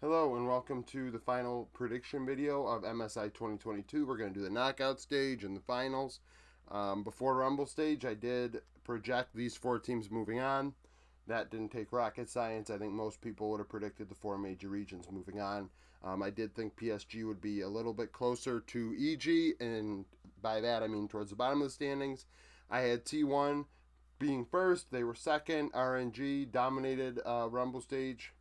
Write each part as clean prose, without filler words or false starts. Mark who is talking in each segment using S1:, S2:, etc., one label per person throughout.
S1: Hello and welcome to the final prediction video of MSI 2022. We're going to do the knockout stage and the finals. Before Rumble stage, I did project these four teams moving on. That didn't take rocket science. I think most people would have predicted the four major regions moving on. I did think PSG would be a little bit closer to EG, and by that I mean towards the bottom of the standings. I had T1 being first. They were second. RNG dominated Rumble stage.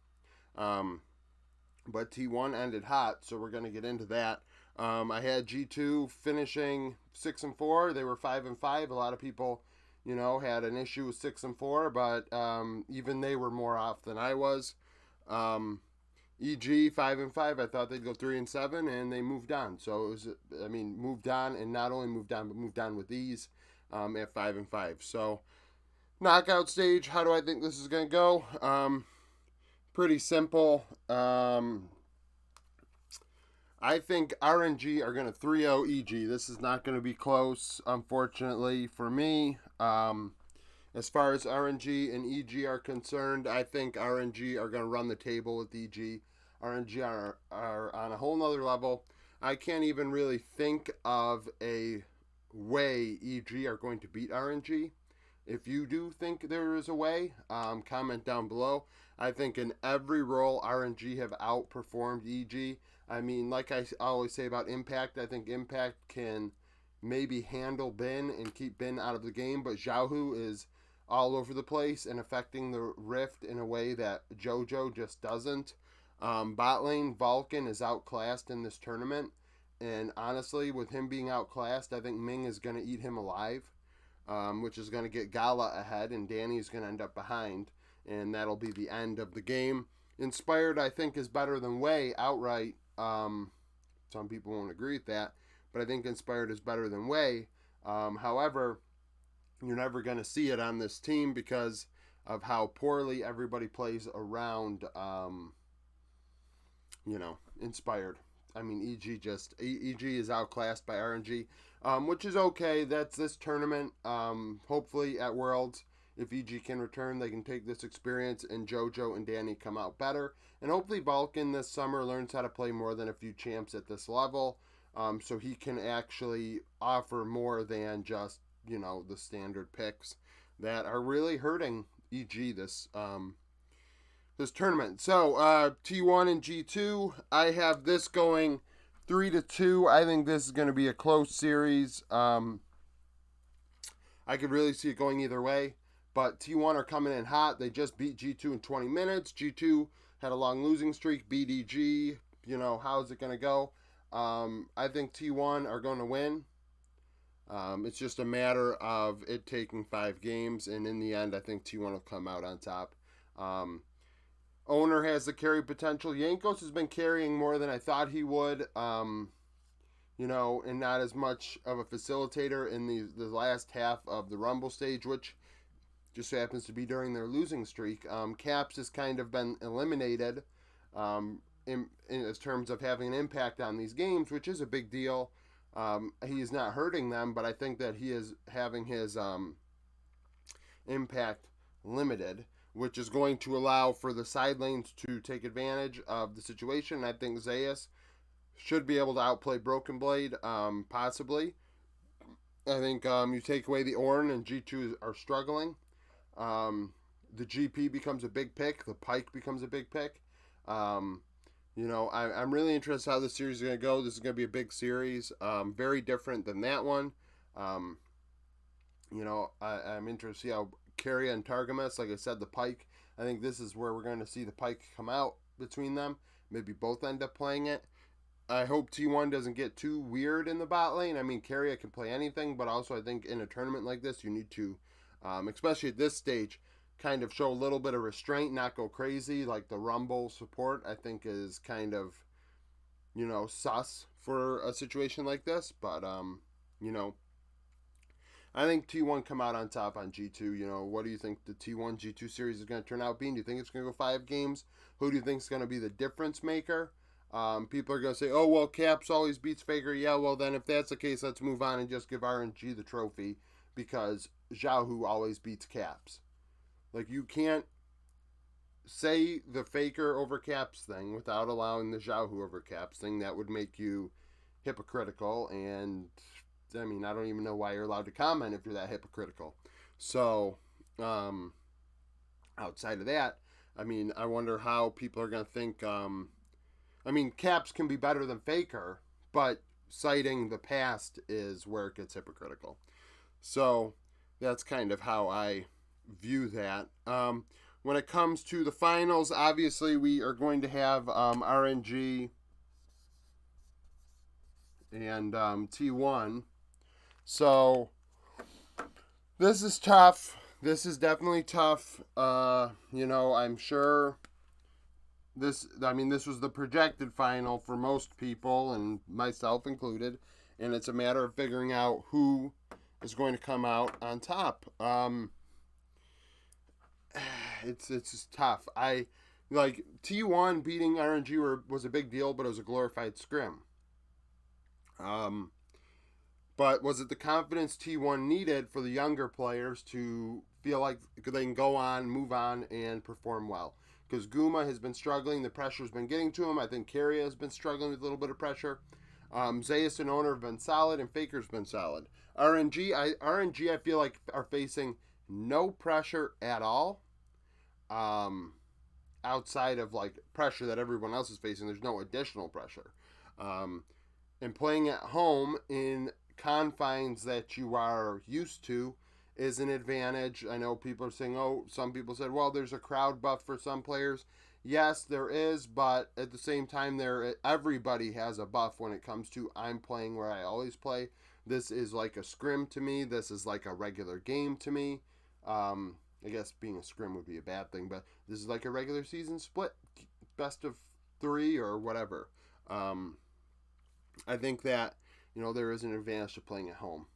S1: But T1 ended hot, so we're going to get into that. I had G2 finishing 6-4. They were 5-5. A lot of people, had an issue with 6-4, but even they were more off than I was. EG 5-5. I thought they'd go 3-7, and they moved on. So it was, moved on, and not only moved on, but moved on with ease at 5-5. So knockout stage. How do I think this is going to go? Pretty simple. I think RNG are going to 3-0 EG. This is not going to be close, unfortunately, for me. As far as RNG and EG are concerned, I think RNG are going to run the table with EG. RNG are on a whole nother level. I can't even really think of a way EG are going to beat RNG. If you do think there is a way, comment down below. I think in every role, RNG have outperformed EG. I mean, like I always say about Impact, I think Impact can maybe handle Bin and keep Bin out of the game, but Xiaohu is all over the place and affecting the Rift in a way that JoJo just doesn't. Bot lane, Vulcan is outclassed in this tournament, and honestly, with him being outclassed, I think Ming is going to eat him alive. Which is going to get Gala ahead, and Danny's going to end up behind, and that'll be the end of the game. Inspired, I think, is better than Wei outright. Some people won't agree with that, but I think Inspired is better than Wei. However, you're never going to see it on this team because of how poorly everybody plays around, Inspired. I mean, EG is outclassed by RNG, which is okay. That's this tournament. Hopefully at Worlds, if EG can return, they can take this experience and JoJo and Danny come out better. And hopefully Vulcan this summer learns how to play more than a few champs at this level, so he can actually offer more than just, the standard picks that are really hurting EG this tournament. So T1 and G2, I have this going 3-2. I think this is going to be a close series. I could really see it going either way, but T1 are coming in hot. They just beat G2 in 20 minutes. G2 had a long losing streak, BDG. How's it going to go? I think T1 are going to win. It's just a matter of it taking 5 games, and in the end, I think T1 will come out on top. Owner has the carry potential. Yankos has been carrying more than I thought he would, and not as much of a facilitator in the last half of the Rumble stage, which just happens to be during their losing streak. Caps has kind of been eliminated in terms of having an impact on these games, which is a big deal. He is not hurting them, but I think that he is having his impact limited, which is going to allow for the side lanes to take advantage of the situation. I think Zayas should be able to outplay Broken Blade, possibly. I think you take away the Ornn and G2 are struggling. The GP becomes a big pick. The Pyke becomes a big pick. I'm really interested how this series is going to go. This is going to be a big series. Very different than that one. I'm interested to see how Carrier and Targamas, like I said, the Pyke. I think this is where we're going to see the Pyke come out between them. Maybe both end up playing it. I hope T1 doesn't get too weird in the bot lane. I mean, Carrier can play anything, but also I think in a tournament like this, you need to, especially at this stage, kind of show a little bit of restraint, not go crazy. Like the Rumble support, I think is kind of, sus for a situation like this. But, I think T1 come out on top on G2. What do you think the T1 G2 series is going to turn out being? Do you think it's going to go 5 games? Who do you think is going to be the difference maker? People are going to say, oh, well, Caps always beats Faker. Yeah, well, then if that's the case, let's move on and just give RNG the trophy because Xiaohu always beats Caps. Like, you can't say the Faker over Caps thing without allowing the Xiaohu over Caps thing, that would make you hypocritical. And I mean, I don't even know why you're allowed to comment if you're that hypocritical. So, outside of that, I mean, I wonder how people are going to think. I mean, Caps can be better than Faker, but citing the past is where it gets hypocritical. So, that's kind of how I view that. When it comes to the finals, obviously we are going to have RNG and T1. So this is tough. This is definitely tough. I'm sure this was the projected final for most people and myself included, and it's a matter of figuring out who is going to come out on top. It's just tough. I like T1 beating RNG was a big deal, but it was a glorified scrim. But was it the confidence T1 needed for the younger players to feel like they can go on, move on, and perform well? Because Guma has been struggling. The pressure's been getting to him. I think Carrier has been struggling with a little bit of pressure. Zayas and Owner have been solid, and Faker's been solid. RNG, I feel like are facing no pressure at all. Outside of like pressure that everyone else is facing, there's no additional pressure. And playing at home in confines that you are used to is an advantage. I know people are saying, some people said, well, there's a crowd buff for some players. Yes, there is, but at the same time, everybody has a buff when it comes to I'm playing where I always play. This is like a scrim to me. This is like a regular game to me. I guess being a scrim would be a bad thing, but this is like a regular season split, best of 3 or whatever. I think that there is an advantage to playing at home.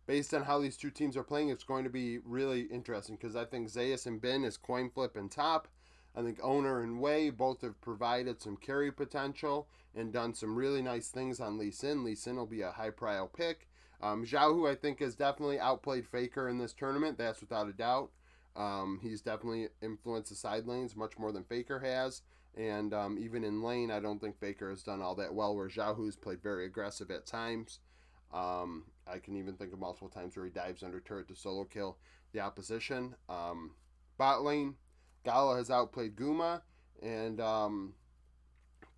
S1: Based on how these two teams are playing, it's going to be really interesting because I think Zayas and Ben is coin flip and top. I think Owner and Wei both have provided some carry potential and done some really nice things on Lee Sin. Lee Sin will be a high prio pick. Xiaohu, I think, has definitely outplayed Faker in this tournament. That's without a doubt. He's definitely influenced the side lanes much more than Faker has. And even in lane, I don't think Faker has done all that well, where Xiaohu's played very aggressive at times. I can even think of multiple times where he dives under turret to solo kill the opposition. Bot lane, Gala has outplayed Guma, and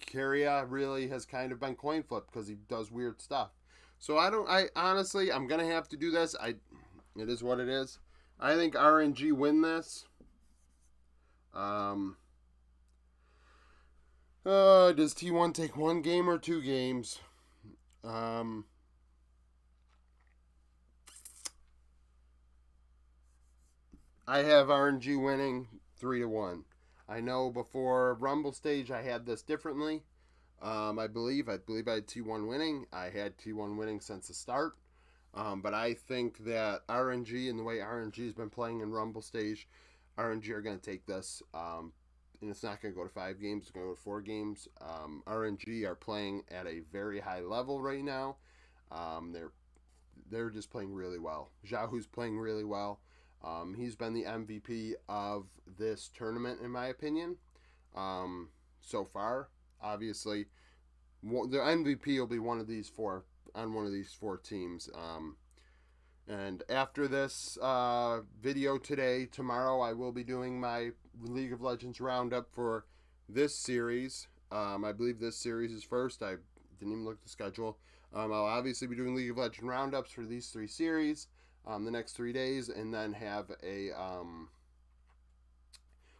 S1: Kyria really has kind of been coin flip because he does weird stuff. So I honestly, I'm going to have to do this. It is what it is. I think RNG win this. Does T1 take 1 game or 2 games? I have RNG winning 3-1. I know before Rumble stage I had this differently. I believe I had T1 winning. I had T1 winning since the start. But I think that RNG and the way RNG has been playing in Rumble stage, RNG are going to take this. And it's not going to go to 5 games. It's going to go to 4 games. RNG are playing at a very high level right now. They're just playing really well. Xiaohu's playing really well. He's been the MVP of this tournament, in my opinion, so far. Obviously, the MVP will be one of these 4 on one of these 4 teams. And after this video today, tomorrow, I will be doing my League of Legends roundup for this series. I believe this series is first. I didn't even look at the schedule. I'll obviously be doing League of Legends roundups for these 3 series the next 3 days, and then have a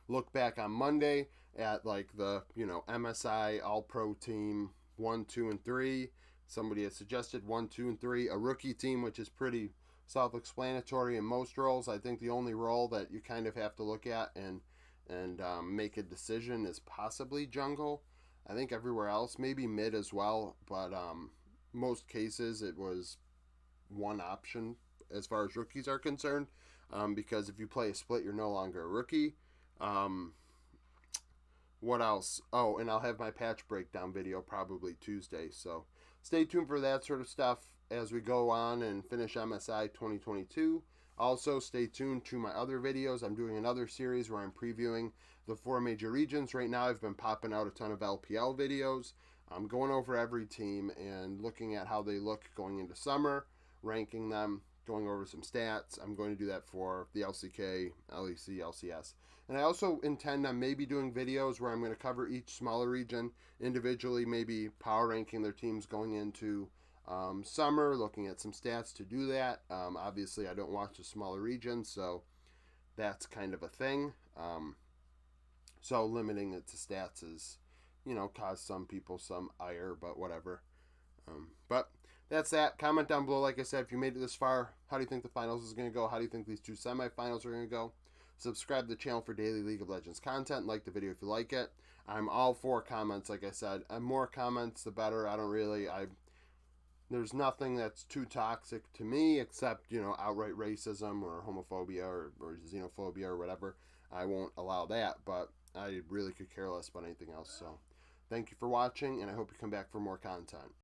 S1: look back on Monday at like the MSI All Pro team 1, 2, and 3. Somebody has suggested 1, 2, and 3, a rookie team, which is pretty self-explanatory in most roles. I think the only role that you kind of have to look at and make a decision is possibly jungle. I think everywhere else, maybe mid as well, but most cases it was one option as far as rookies are concerned, because if you play a split, you're no longer a rookie. What else? Oh, and I'll have my patch breakdown video probably Tuesday, so stay tuned for that sort of stuff as we go on and finish MSI 2022. Also, stay tuned to my other videos. I'm doing another series where I'm previewing the 4 major regions. Right now, I've been popping out a ton of LPL videos. I'm going over every team and looking at how they look going into summer, ranking them, going over some stats. I'm going to do that for the LCK, LEC, LCS. And I also intend on maybe doing videos where I'm going to cover each smaller region individually, maybe power ranking their teams going into summer, looking at some stats to do that. Obviously, I don't watch the smaller regions, so that's kind of a thing. So limiting it to stats is, caused some people some ire, but whatever. But that's that. Comment down below, like I said, if you made it this far, how do you think the finals is going to go? How do you think these two semifinals are going to go? Subscribe to the channel for daily League of Legends content. Like the video if you like it. I'm all for comments, like I said. And more comments, the better. There's nothing that's too toxic to me except, outright racism or homophobia or xenophobia or whatever. I won't allow that, but I really could care less about anything else. So thank you for watching, and I hope you come back for more content.